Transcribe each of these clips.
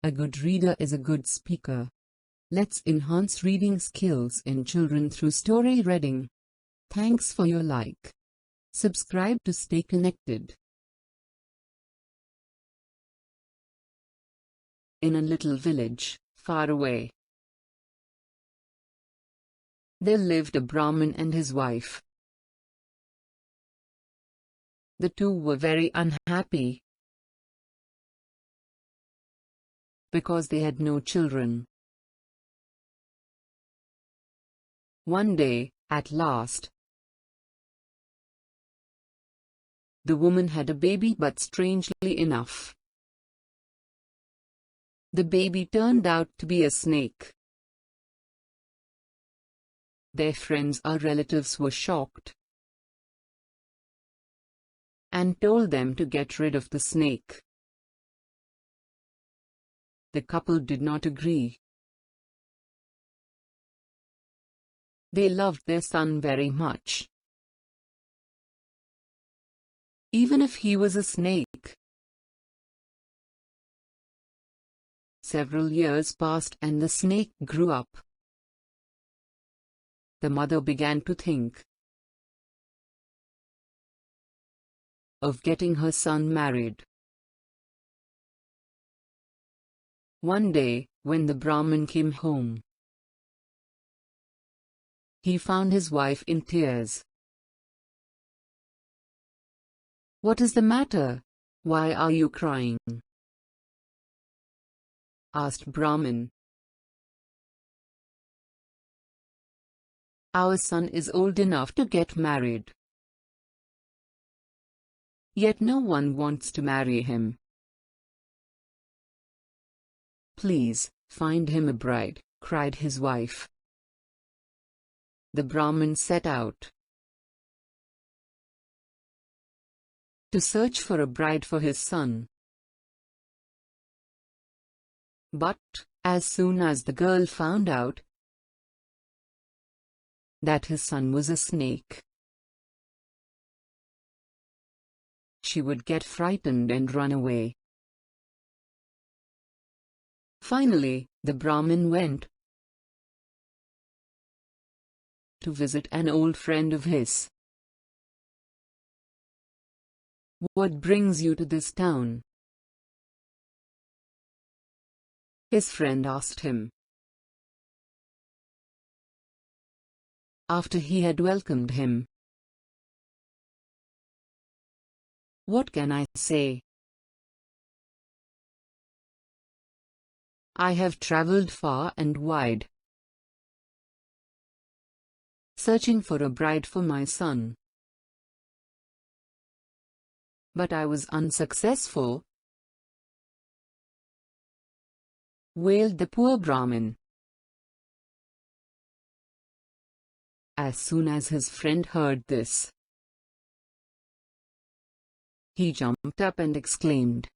A good reader is a good speaker. Let's enhance reading skills in children through story reading. Thanks for your like. Subscribe to stay connected. In a little village, far away, there lived a Brahmin and his wife. The two were very unhappy because they had no children. One day, at last, the woman had a baby, but strangely enough, the baby turned out to be a snake. Their friends or relatives were shocked and told them to get rid of the snake. The couple did not agree. They loved their son very much, even if he was a snake. Several years passed and the snake grew up. The mother began to think of getting her son married. One day, when the Brahmin came home, he found his wife in tears. "What is the matter? Why are you crying?" asked Brahmin. "Our son is old enough to get married, yet no one wants to marry him. Please, find him a bride," cried his wife. The Brahmin set out to search for a bride for his son. But, as soon as the girl found out that his son was a snake, she would get frightened and run away. Finally, the Brahmin went to visit an old friend of his. "What brings you to this town?" his friend asked him. After he had welcomed him, "What can I say? I have traveled far and wide, searching for a bride for my son. But I was unsuccessful," wailed the poor Brahmin. As soon as his friend heard this, he jumped up and exclaimed,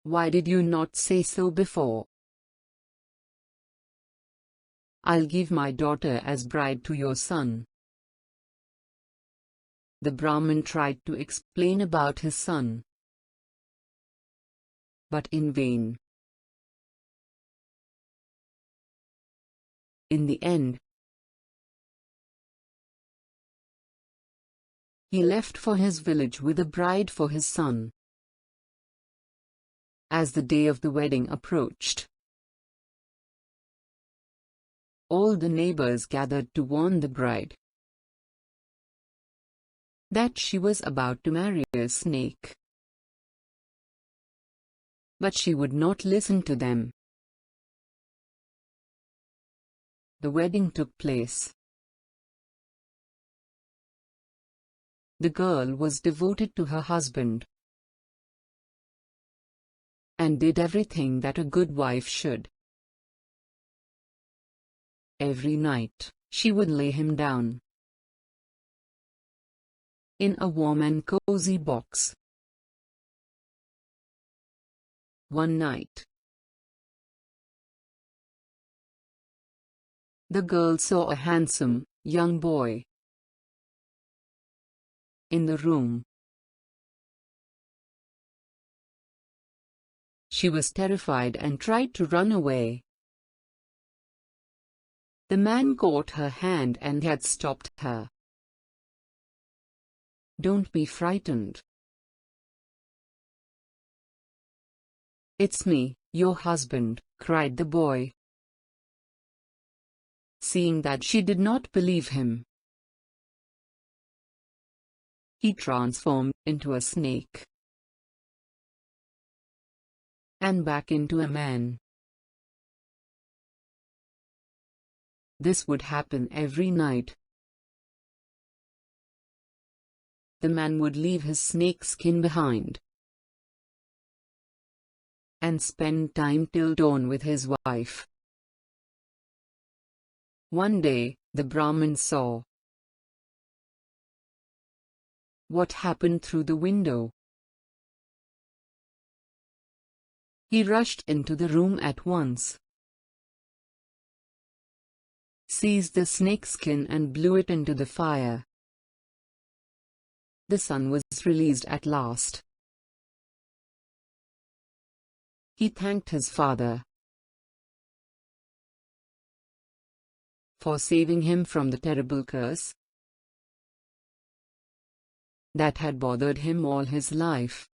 "Why did you not say so before? I'll give my daughter as bride to your son." The Brahmin tried to explain about his son, but in vain. In the end, he left for his village with a bride for his son. As the day of the wedding approached, all the neighbors gathered to warn the bride that she was about to marry a snake. But she would not listen to them. The wedding took place. The girl was devoted to her husband and did everything that a good wife should. Every night, she would lay him down in a warm and cozy box. One night, the girl saw a handsome, young boy in the room. She was terrified and tried to run away. The man caught her hand and had stopped her. "Don't be frightened. It's me, your husband," cried the boy. Seeing that she did not believe him, he transformed into a snake and back into a man. This would happen every night. The man would leave his snake skin behind and spend time till dawn with his wife. One day, the Brahmin saw what happened through the window. He rushed into the room at once, seized the snakeskin and blew it into the fire. The son was released at last. He thanked his father for saving him from the terrible curse that had bothered him all his life.